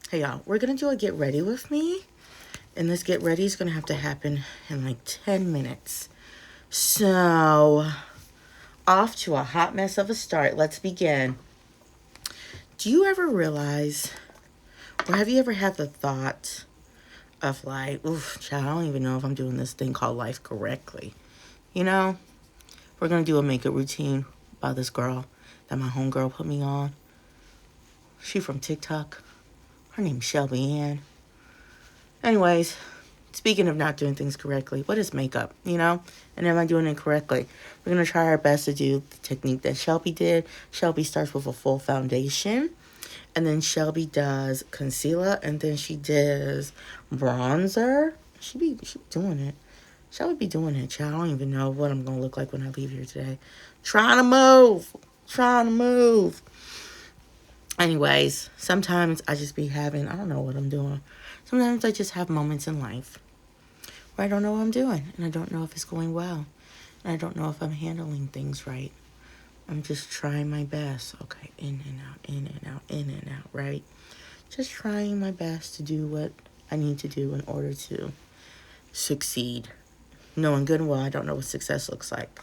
Hey y'all, we're gonna do a get ready with me. And this get ready is gonna have to happen in like 10 minutes. So, off to a hot mess of a start. Let's begin. Do you ever realize, or have you ever had the thought of like, oof, child, I don't even know if I'm doing this thing called life correctly? You know, we're gonna do a makeup routine by this girl that my homegirl put me on. She from TikTok. Her name's Shelby Ann. Anyways, speaking of not doing things correctly, what is makeup, And am I doing it correctly? We're going to try our best to do the technique that Shelby did. Shelby starts with a full foundation, and then Shelby does concealer, and then she does bronzer. She be doing it. Shelby be doing it, child. I don't even know what I'm going to look like when I leave here today. Trying to move. Anyways, sometimes I just be having, I don't know what I'm doing. Sometimes I just have moments in life where I don't know what I'm doing, and I don't know if it's going well, and I don't know if I'm handling things right. I'm just trying my best. Okay, in and out, in and out, in and out, right? Just trying my best to do what I need to do in order to succeed. Knowing good and well, I don't know what success looks like.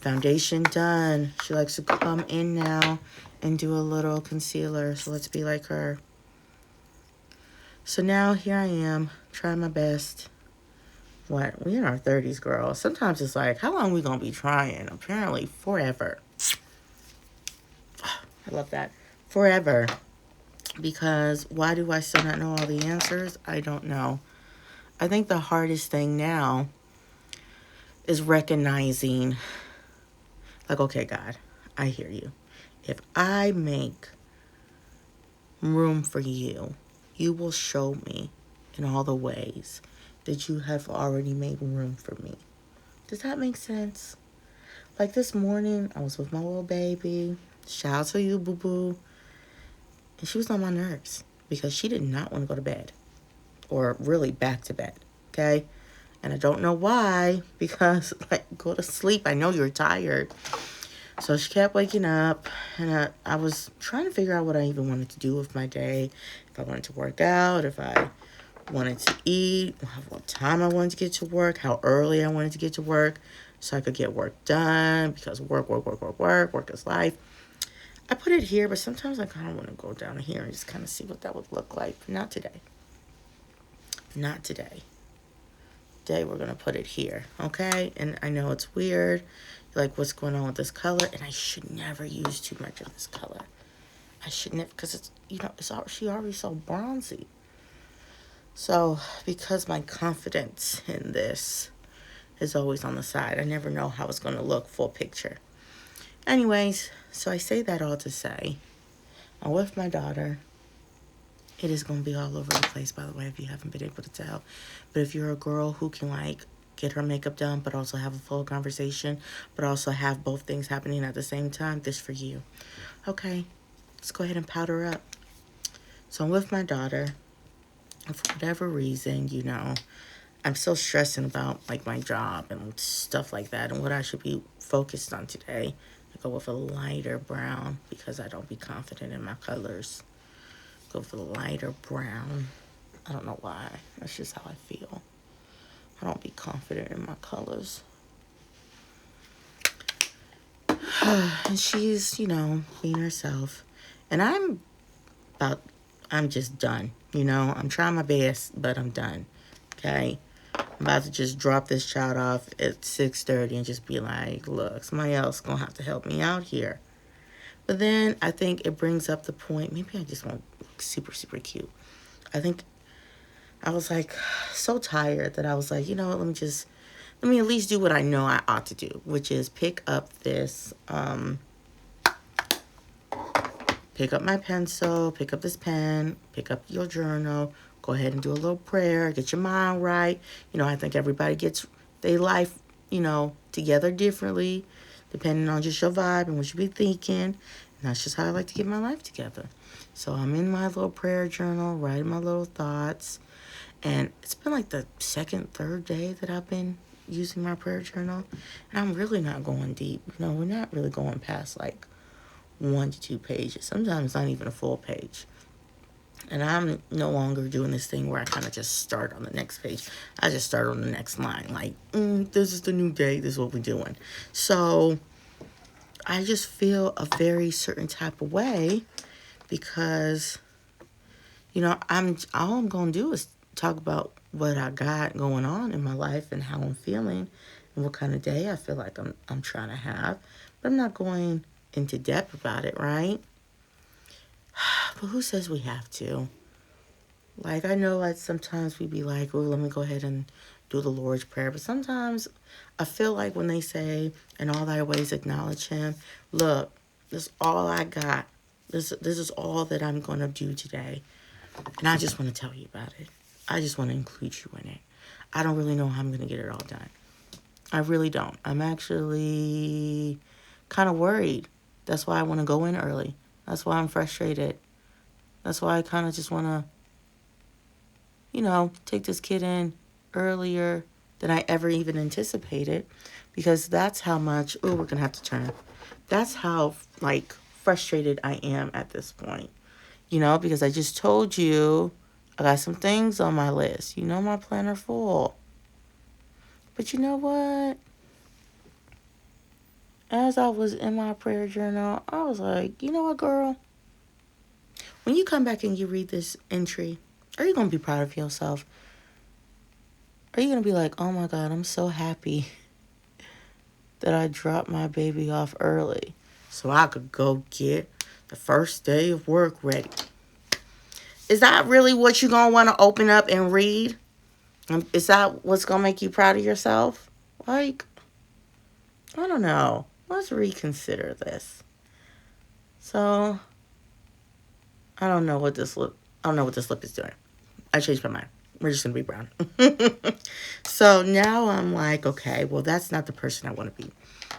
Foundation done. She likes to come in now and do a little concealer, so let's be like her. So now here I am, trying my best. What? We in our 30s, girl. Sometimes it's like, how long we gonna be trying? Apparently forever. I love that. Forever. Because why do I still not know all the answers? I don't know. I think the hardest thing now is recognizing, like, okay, God, I hear you. If I make room for you, you will show me in all the ways that you have already made room for me. Does that make sense? Like this morning, I was with my little baby. Shout out to you, boo-boo. And she was on my nerves because she did not want to go to bed. Or really back to bed, okay? And I don't know why, because, like, go to sleep. I know you're tired. So she kept waking up, and I was trying to figure out what I even wanted to do with my day. If I wanted to work out, if I wanted to eat, what time I wanted to get to work, how early I wanted to get to work so I could get work done, because work is life. I put it here, but sometimes I kind of want to go down here and just kind of see what that would look like. Not today. Not today. Today we're going to put it here, okay? And I know it's weird. You're like, what's going on with this color? And I should never use too much of this color. I should never, because it's, she already so bronzy. So, because my confidence in this is always on the side, I never know how it's going to look full picture. Anyways, so I say that all to say, I'm with my daughter. It is going to be all over the place, by the way, if you haven't been able to tell. But if you're a girl who can, like, get her makeup done, but also have a full conversation, but also have both things happening at the same time, this for you. Okay, let's go ahead and powder up. So I'm with my daughter. And for whatever reason, I'm still stressing about, like, my job and stuff like that and what I should be focused on today. I go with a lighter brown because I don't be confident in my colors. Go for the lighter brown. I don't know why. That's just how I feel. I don't be confident in my colors. And she's, being herself. And I'm just done. I'm trying my best, but I'm done. Okay? I'm about to just drop this child off at 6:30 and just be like, look, somebody else gonna have to help me out here. But then I think it brings up the point, maybe I just want to look super, super cute. I think I was like so tired that I was like, you know what, let me at least do what I know I ought to do, which is pick up my pencil, pick up this pen, pick up your journal, go ahead and do a little prayer, get your mind right. I think everybody gets their life, together differently, depending on just your vibe and what you be thinking. And that's just how I like to get my life together. So I'm in my little prayer journal, writing my little thoughts. And it's been like the second, third day that I've been using my prayer journal. And I'm really not going deep. We're not really going past like 1 to 2 pages. Sometimes not even a full page. And I'm no longer doing this thing where I kind of just start on the next page. I just start on the next line. Like, this is the new day. This is what we're doing. So I just feel a very certain type of way because, all I'm going to do is talk about what I got going on in my life and how I'm feeling and what kind of day I feel like I'm trying to have. But I'm not going into depth about it, right? But who says we have to? Like, I know like sometimes we be like, well, let me go ahead and do the Lord's Prayer. But sometimes I feel like when they say, in all thy ways acknowledge him, look, this is all I got. This is all that I'm going to do today. And I just want to tell you about it. I just want to include you in it. I don't really know how I'm going to get it all done. I really don't. I'm actually kind of worried. That's why I want to go in early. That's why I'm frustrated. That's why I kind of just want to, take this kid in earlier than I ever even anticipated. Because that's how much, we're going to have to turn. That's how, frustrated I am at this point. Because I just told you I got some things on my list. My planner full. But you know what? As I was in my prayer journal, I was like, you know what, girl? When you come back and you read this entry, are you going to be proud of yourself? Are you going to be like, oh my God, I'm so happy that I dropped my baby off early so I could go get the first day of work ready? Is that really what you're going to want to open up and read? Is that what's going to make you proud of yourself? Like, I don't know. Let's reconsider this. So, I don't know what this lip is doing. I changed my mind. We're just going to be brown. So now I'm like, okay, well, that's not the person I want to be.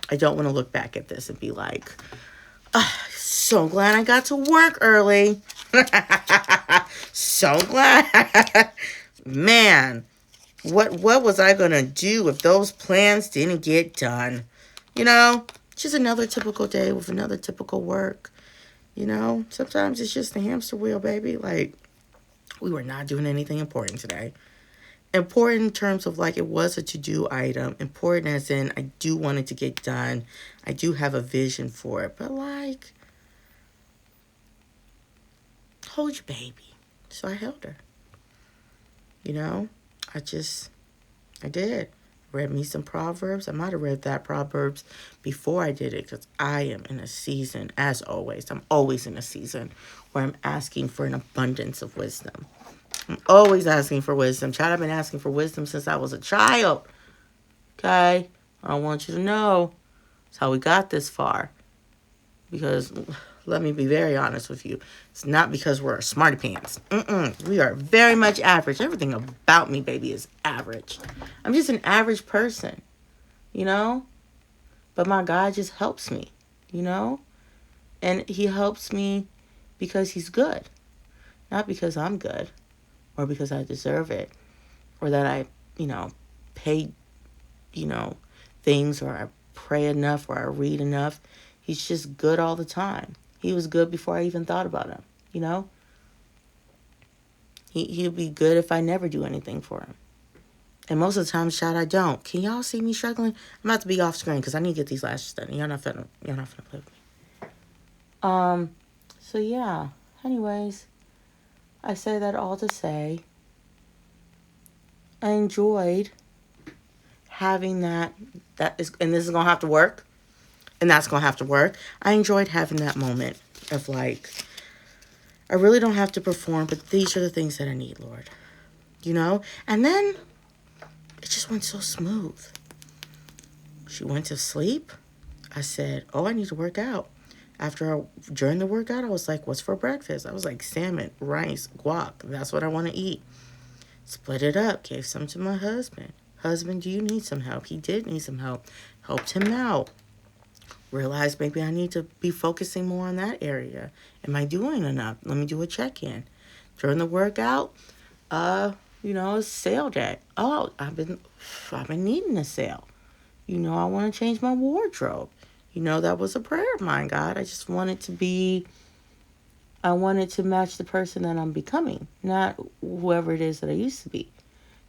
I don't want to look back at this and be like, so glad I got to work early. So glad. Man, what was I going to do if those plans didn't get done? Just another typical day with another typical work. Sometimes it's just the hamster wheel, baby. Like, we were not doing anything important today. Important in terms of it was a to-do item. Important as in I do want it to get done. I do have a vision for it. But hold your baby. So I held her. I did. Read me some Proverbs. I might have read that Proverbs before I did it because I am in a season, as always. I'm always in a season where I'm asking for an abundance of wisdom. I'm always asking for wisdom. Child, I've been asking for wisdom since I was a child. Okay? I want you to know that's how we got this far. Because, let me be very honest with you, it's not because we're smarty pants. We are very much average. Everything about me, baby, is average. I'm just an average person, But my God just helps me, And he helps me because he's good. Not because I'm good or because I deserve it or that I, pay, things or I pray enough or I read enough. He's just good all the time. He was good before I even thought about him, He'll be good if I never do anything for him. And most of the time, child, I don't. Can y'all see me struggling? I'm about to be off screen because I need to get these lashes done. Y'all not finna play with me. So yeah. Anyways, I say that all to say I enjoyed having that is, and this is gonna have to work, and that's gonna have to work. I enjoyed having that moment of I really don't have to perform, but these are the things that I need, Lord. And then it just went so smooth. She went to sleep. I said, I need to work out. During the workout, I was like, what's for breakfast? I was like, salmon, rice, guac. That's what I want to eat. Split it up. Gave some to my husband. Husband, do you need some help? He did need some help. Helped him out. Realized maybe I need to be focusing more on that area. Am I doing enough? Let me do a check-in. During the workout, it's sale day. Oh, I've been needing a sale. I want to change my wardrobe. That was a prayer of mine, God. I just want it to be I wanted to match the person that I'm becoming, not whoever it is that I used to be.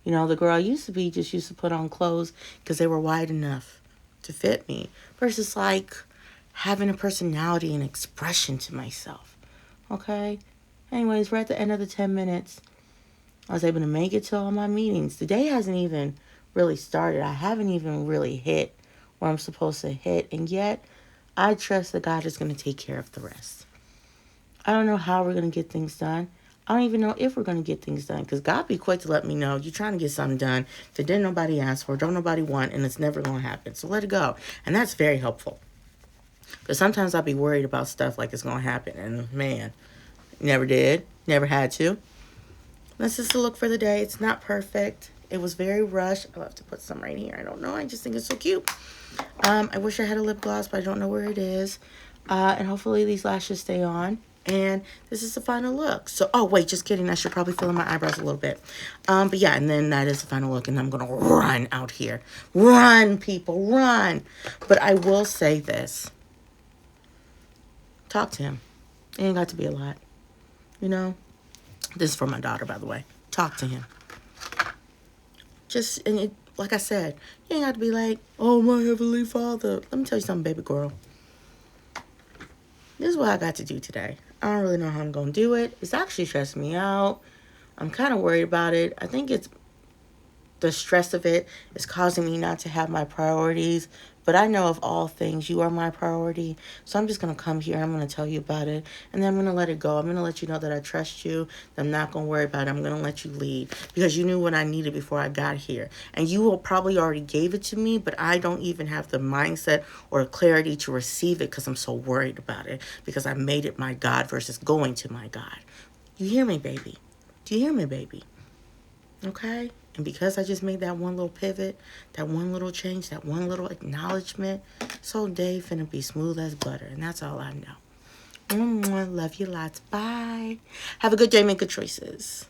You know, the girl I used to be just used to put on clothes because they were wide enough to fit me, versus like having a personality and expression to myself. Okay? Anyways, we're at the end of the 10 minutes. I was able to make it to all my meetings. The day hasn't even really started. I haven't even really hit where I'm supposed to hit. And yet, I trust that God is going to take care of the rest. I don't know how we're going to get things done. I don't even know if we're going to get things done. Because God be quick to let me know you're trying to get something done that didn't nobody ask for, don't nobody want, and it's never going to happen. So let it go. And that's very helpful. Because sometimes I'll be worried about stuff like it's going to happen. And man, never did. Never had to. That's just a look for the day. It's not perfect. It was very rushed. I'll have to put some right here. I don't know. I just think it's so cute. I wish I had a lip gloss, but I don't know where it is. And hopefully these lashes stay on. And this is the final look. So, oh, wait, just kidding. I should probably fill in my eyebrows a little bit. But yeah, and then that is the final look. And I'm going to run out here. Run, people, run. But I will say this. Talk to him. It ain't got to be a lot. You know? This is for my daughter, by the way. Talk to him. Just, and it, like I said, you ain't got to be like, oh, my Heavenly Father. Let me tell you something, baby girl. This is what I got to do today. I don't really know how I'm going to do it. It's actually stressing me out. I'm kind of worried about it. I think it's the stress of it is causing me not to have my priorities. But I know of all things, you are my priority. So I'm just going to come here. I'm going to tell you about it. And then I'm going to let it go. I'm going to let you know that I trust you. That I'm not going to worry about it. I'm going to let you lead. Because you knew what I needed before I got here. And you will probably already gave it to me. But I don't even have the mindset or clarity to receive it because I'm so worried about it. Because I made it my God versus going to my God. You hear me, baby? Do you hear me, baby? Okay? And because I just made that one little pivot, that one little change, that one little acknowledgement, so day finna be smooth as butter. And that's all I know. Love you lots. Bye. Have a good day. Make good choices.